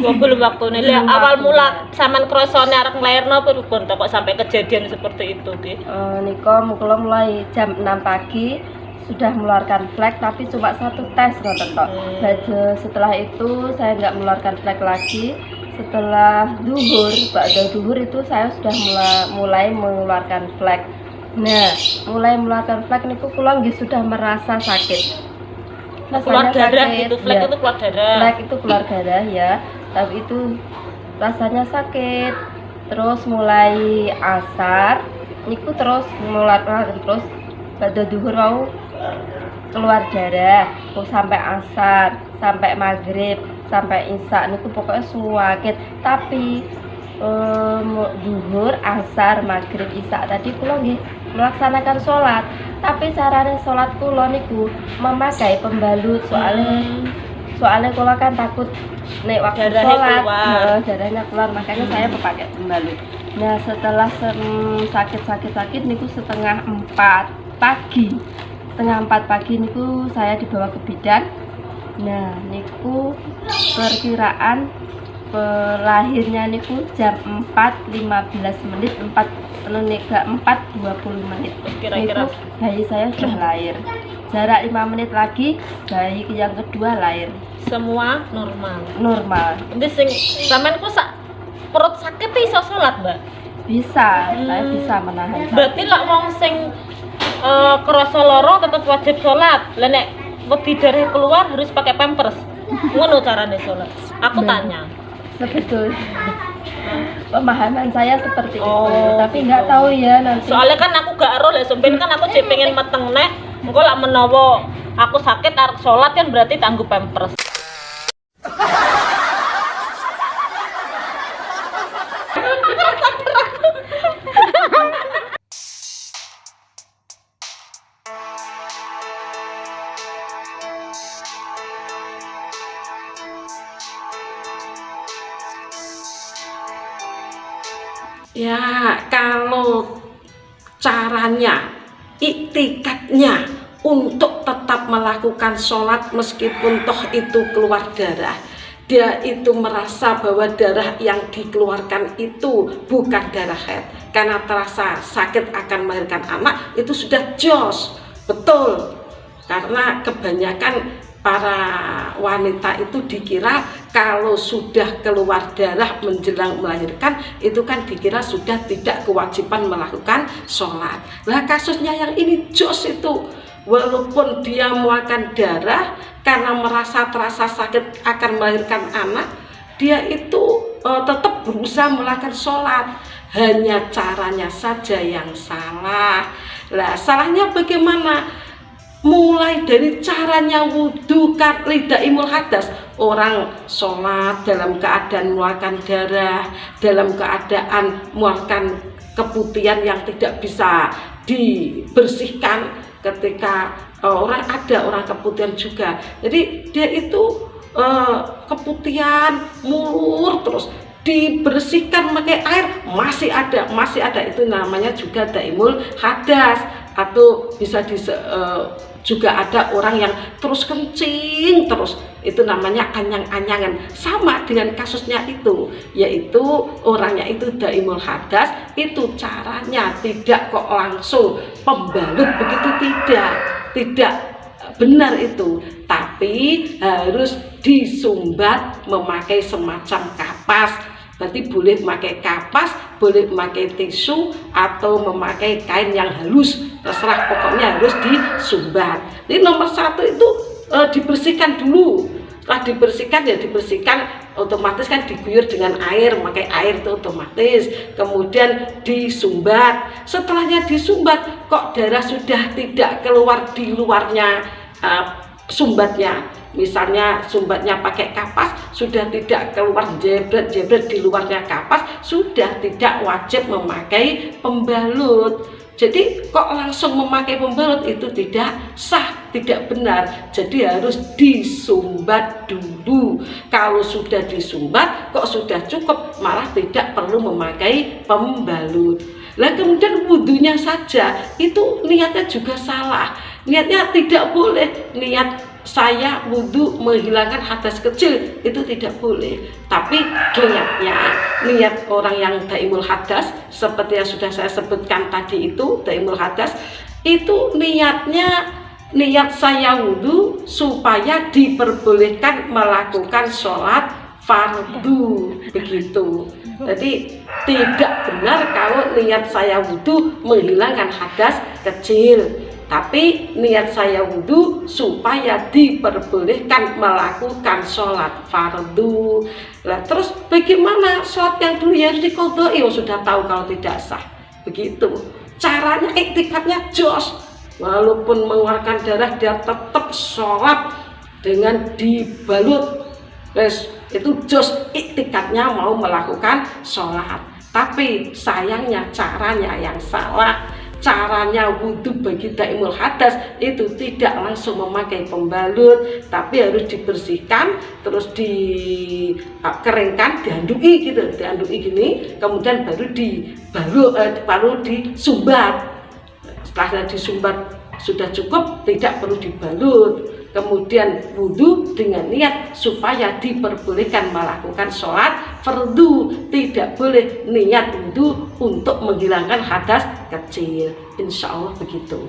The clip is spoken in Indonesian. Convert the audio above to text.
belum waktune. Lah awal mula sampean krasane arep nglairno pripun kok sampai kejadian seperti itu nggih? Nika kula mulai jam 6 pagi sudah mengeluarkan flek tapi cuma satu tes ngoten tok. Setelah itu saya nggak mengeluarkan flek lagi. Setelah duhur itu saya sudah mulai mengeluarkan flek. Nah, mulai mengeluarkan flek niku kula nggih sudah merasa sakit. Keluar darah sakit, gitu, flek ya. itu keluar darah. Flek itu keluar darah ya, tapi itu rasanya sakit. Terus mulai asar, niku terus mengeluarkan terus pada duhur mau keluar darah, terus sampai asar, sampai maghrib, sampai isya niku pokoknya sakit. Tapi duhur, asar, maghrib, isya tadi kula nggih melaksanakan sholat, tapi carane sholat kula niku memakai pembalut soalnya kula kan takut nek waktu sholat darahnya keluar, makanya saya memakai pembalut. Nah setelah sakit niku setengah 4 pagi niku saya dibawa ke bidan. Nah niku perkiraan lahirnya niku jam 4.15 menit 4.20 menit kira-kira niku bayi saya sudah lahir. Jarak 5 menit lagi bayi yang kedua lahir. Semua normal. Nanti sing sampean ku perut sakit iso salat, Mbak? Bisa, saya bisa menahan. Berarti lek wong sing kerasa lara tetap wajib salat. Lah nek wedi darah keluar harus pakai pampers. Ngono carane salat. Aku tanya. Sebetulnya pemahaman saya seperti itu, tapi nggak tahu ya nanti. Soalnya kan aku gak ero lah, sampeyan kan aku jek pengen meteng nek engko lak menawa aku sakit arep salat kan berarti tangguh pampers. Ya, kalau caranya, iktikadnya untuk tetap melakukan sholat meskipun toh itu keluar darah, dia itu merasa bahwa darah yang dikeluarkan itu bukan darah haid karena terasa sakit akan melahirkan anak, itu sudah jos, betul. Karena kebanyakan para wanita itu dikira kalau sudah keluar darah menjelang melahirkan itu kan dikira sudah tidak kewajiban melakukan sholat. Nah kasusnya yang ini jos itu, walaupun dia mengeluarkan darah karena terasa sakit akan melahirkan anak, dia itu tetap berusaha melakukan sholat, hanya caranya saja yang salah. Nah salahnya bagaimana? Mulai dari caranya wudhu lidaimul hadas, orang sholat dalam keadaan mengeluarkan darah, dalam keadaan mengeluarkan keputihan yang tidak bisa dibersihkan. Ketika orang keputihan juga, jadi dia itu keputihan mulur terus dibersihkan pakai air masih ada, itu namanya juga daimul hadas. Atau bisa juga ada orang yang terus kencing terus, itu namanya anyang-anyangan. Sama dengan kasusnya itu, yaitu orangnya itu daimul hadas, itu caranya tidak kok langsung pembalut begitu, tidak benar itu, tapi harus disumbat memakai semacam kapas. Berarti boleh memakai kapas, boleh memakai tisu, atau memakai kain yang halus, terserah, pokoknya harus disumbat. Jadi nomor 1 itu dibersihkan dulu. Setelah dibersihkan otomatis kan diguyur dengan air, memakai air itu otomatis. Kemudian disumbat. Setelahnya disumbat kok darah sudah tidak keluar di luarnya sumbatnya, misalnya sumbatnya pakai kapas sudah tidak keluar jebret di luarnya kapas, sudah tidak wajib memakai pembalut. Jadi kok langsung memakai pembalut itu tidak sah, tidak benar. Jadi harus disumbat dulu. Kalau sudah disumbat kok sudah cukup, malah tidak perlu memakai pembalut. Lah kemudian wudhunya saja itu niatnya juga salah. Niatnya tidak boleh niat saya wudhu menghilangkan hadas kecil, itu tidak boleh. Tapi niat orang yang daimul hadas, seperti yang sudah saya sebutkan tadi itu, daimul hadas itu niat saya wudhu supaya diperbolehkan melakukan sholat fardu, begitu. Jadi tidak benar kalau niat saya wudhu menghilangkan hadas kecil, tapi niat saya wudhu supaya diperbolehkan melakukan sholat fardu. Nah, terus bagaimana sholat yang dulu ya harus diqodoi? Sudah tahu kalau tidak sah, begitu. Caranya iktikadnya jos, walaupun mengeluarkan darah dia tetap sholat dengan dibalut. Itu jos iktikadnya mau melakukan sholat. Tapi sayangnya caranya yang salah. Caranya wudhu bagi daimul hadas itu tidak langsung memakai pembalut, tapi harus dibersihkan, terus dikeringkan, diandui gitu, diandui gini, kemudian baru disumbat. Setelah disumbat sudah cukup, tidak perlu dibalut. Kemudian wudhu dengan niat supaya diperbolehkan melakukan sholat fardu, tidak boleh niat wudhu untuk menghilangkan hadas kecil. Insya Allah begitu.